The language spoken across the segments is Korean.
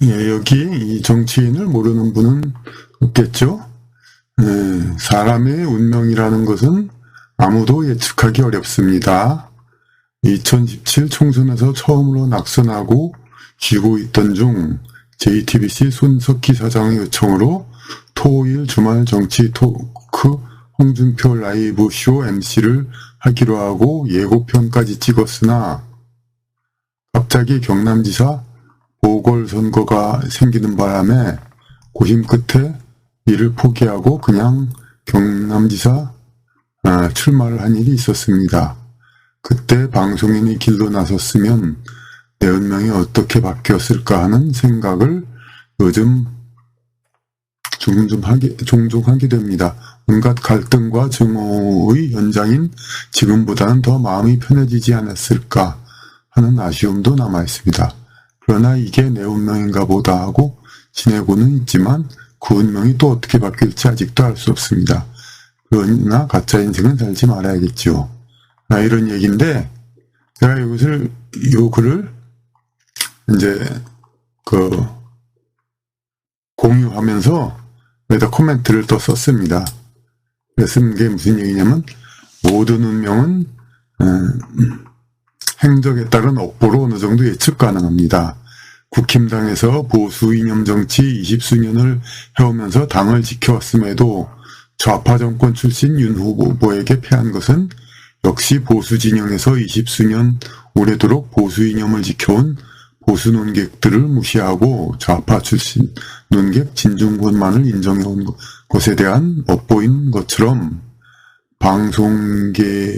예, 여기 이 정치인을 모르는 분은 없겠죠? 사람의 운명이라는 것은 아무도 예측하기 어렵습니다. 2017 총선에서 처음으로 낙선하고 쉬고 있던 중 JTBC 손석희 사장의 요청으로 토요일 주말 정치 토크 홍준표 라이브 쇼 MC를 하기로 하고 예고편까지 찍었으나 갑자기 경남지사 보궐선거가 생기는 바람에 고심 끝에 이를 포기하고 그냥 경남지사 출마를 한 일이 있었습니다. 그때 방송인이 길로 나섰으면 내 운명이 어떻게 바뀌었을까 하는 생각을 요즘 종종 하게 됩니다. 온갖 갈등과 증오의 현장인 지금보다는 더 마음이 편해지지 않았을까 하는 아쉬움도 남아있습니다. 그러나 이게 내 운명인가 보다 하고 지내고는 있지만 그 운명이 또 어떻게 바뀔지 아직도 알 수 없습니다. 그러나 가짜 인생은 살지 말아야겠죠. 이런 얘기인데 제가 요 글을 이제 공유하면서 여기다 코멘트를 또 썼습니다. 쓴 게 무슨 얘기냐면 모든 운명은 행적에 따른 업보로 어느 정도 예측 가능합니다. 국힘당에서 보수 이념 정치 20수년을 해오면서 당을 지켜왔음에도 좌파 정권 출신 윤 후보에게 패한 것은 역시 보수 진영에서 20수년 오래도록 보수 이념을 지켜온 보수 논객들을 무시하고 좌파 출신 논객 진중권만을 인정해온 것에 대한 업보인 것처럼 방송계를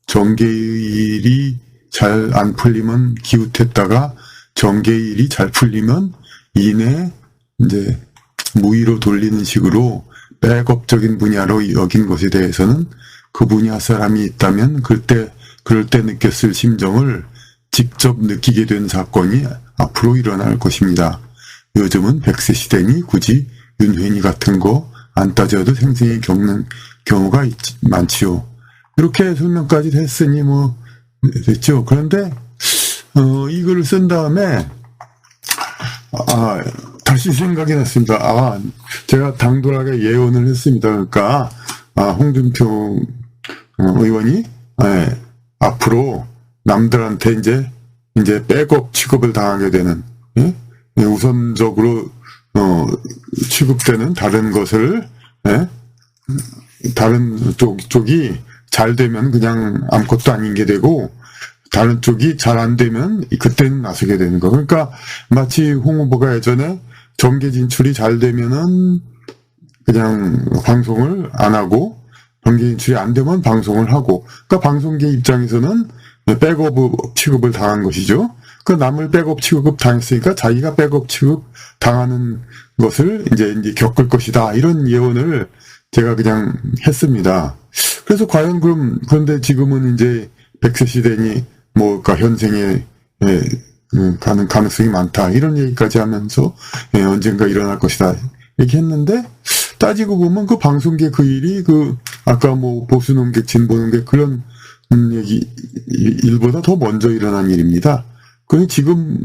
정계일이 잘 안 풀리면 기웃했다가 정계일이 잘 풀리면 이내 이제 무의로 돌리는 식으로 백업적인 분야로 여긴 것에 대해서는 그 분야 사람이 있다면 그럴 때 느꼈을 심정을 직접 느끼게 된 사건이 앞으로 일어날 것입니다. 요즘은 100세 시대니 굳이 윤회니 같은 거 안 따져도 생생히 겪는 경우가 많지요. 이렇게 설명까지 했으니 됐죠. 그런데 이 글을 쓴 다음에 다시 생각이 났습니다. 제가 당돌하게 예언을 했습니다. 그러니까 홍준표 의원이 앞으로 남들한테 이제 백업 취급을 당하게 되는, 우선적으로 취급되는 다른 것을, 다른 쪽이 잘 되면 그냥 아무것도 아닌 게 되고 다른 쪽이 잘 안 되면 그때는 나서게 되는 거. 그러니까 마치 홍 후보가 예전에 정계 진출이 잘 되면은 그냥 방송을 안 하고 정계 진출이 안 되면 방송을 하고, 그러니까 방송계 입장에서는 백업 취급을 당한 것이죠. 그 남을 백업 취급 당했으니까 자기가 백업 취급 당하는 것을 이제 겪을 것이다. 이런 예언을 제가 그냥 했습니다. 그래서 과연 그런데 지금은 이제 100세 시대니 그러니까 현생에 가는 가능성이 많다. 이런 얘기까지 하면서 언젠가 일어날 것이다. 얘기했는데 따지고 보면 그 방송계 그 일이 아까 보수 논객, 진보 논객 그런 얘기 일보다 더 먼저 일어난 일입니다. 그건 지금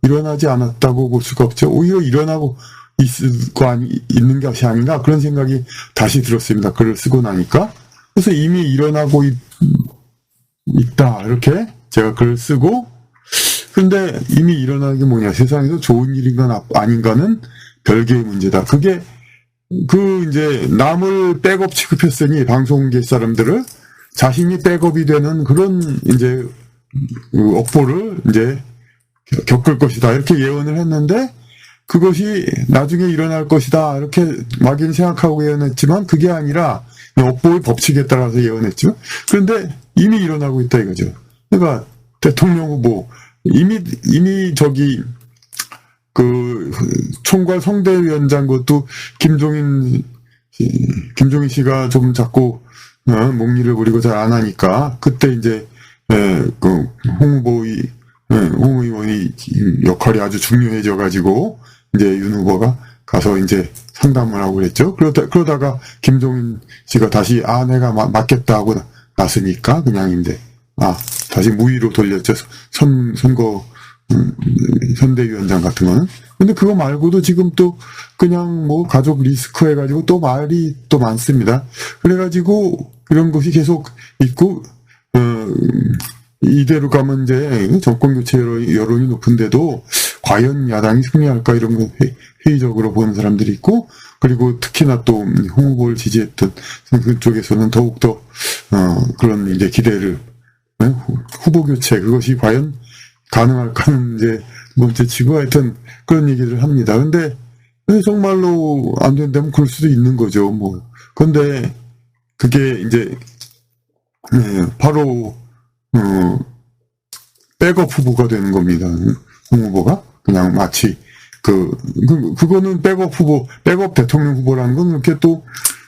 일어나지 않았다고 볼 수가 없죠. 오히려 일어나고 있는 것이 아닌가 그런 생각이 다시 들었습니다. 글을 쓰고 나니까. 그래서 이미 일어나고 있다 이렇게 제가 글을 쓰고, 근데 이미 일어나는 게 뭐냐, 세상에서 좋은 일인가 아닌가는 별개의 문제다. 그게 이제 남을 백업 취급했으니 방송계 사람들을 자신이 백업이 되는 그런 이제 업보를 이제 겪을 것이다 이렇게 예언을 했는데 그것이 나중에 일어날 것이다 이렇게 막연히 생각하고 예언했지만 그게 아니라 업보의 법칙에 따라서 예언했죠. 그런데 이미 일어나고 있다 이거죠. 그러니까 대통령 후보 이미 총괄 성대위원장 것도 김종인 씨가 좀 자꾸 목리를 부리고 잘 안 하니까 그때 이제 홍 의원이 역할이 아주 중요해져 가지고 이제 윤 후보가 가서 이제 상담을 하고 그랬죠. 그러다가 김종인 씨가 다시 내가 맡겠다 하고 나서니까 그냥 이제 다시 무위로 돌렸죠. 선거, 선대위원장 같은 거는. 근데 그거 말고도 지금 또 그냥 뭐 가족 리스크 해가지고 또 말이 또 많습니다. 그래가지고 이런 것이 계속 있고, 이대로 가면 이제 정권 교체 여론이 높은데도 과연 야당이 승리할까 이런 거 회의적으로 보는 사람들이 있고, 그리고 특히나 또 홍 후보를 지지했던 그쪽에서는 더욱더 그런 이제 기대를, 후보 교체 그것이 과연 가능할까는 이제 번째 치고 하여튼 그런 얘기를 합니다. 근데 정말로 안 된다면 그럴 수도 있는 거죠. 뭐 근데 그게 이제 바로 백업 후보가 되는 겁니다. 홍 후보가 그냥 마치 그거는 백업 후보, 백업 대통령 후보라는 건 이렇게 또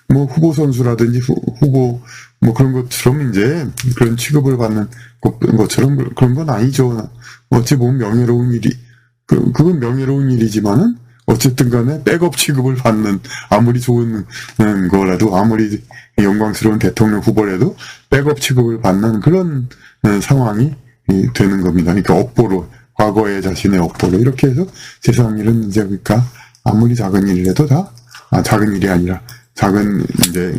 뭐 후보 선수라든지 후보 뭐 그런 것처럼 이제 그런 취급을 받는 것처럼 그런 건 아니죠. 어찌 보면 명예로운 일이, 그건 명예로운 일이지만은 어쨌든 간에 백업 취급을 받는, 아무리 좋은 거라도, 아무리 영광스러운 대통령 후보라도 백업 취급을 받는 그런 상황이 되는 겁니다. 그러니까 업보로, 과거의 자신의 업보로 이렇게 해서 세상 일은 이제 그러니까 아무리 작은 일이라도 작은 일이 아니라 작은 이제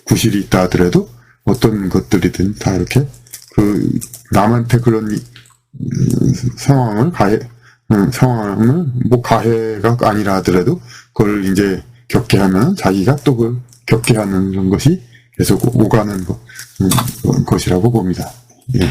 구실이 있다 하더라도 어떤 것들이든 다 이렇게 남한테 그런 상황을 뭐 가해가 아니라 하더라도 그걸 이제 겪게 하면 자기가 또 그걸 겪게 하는 그런 것이 계속 오가는 것이라고 봅니다. 예.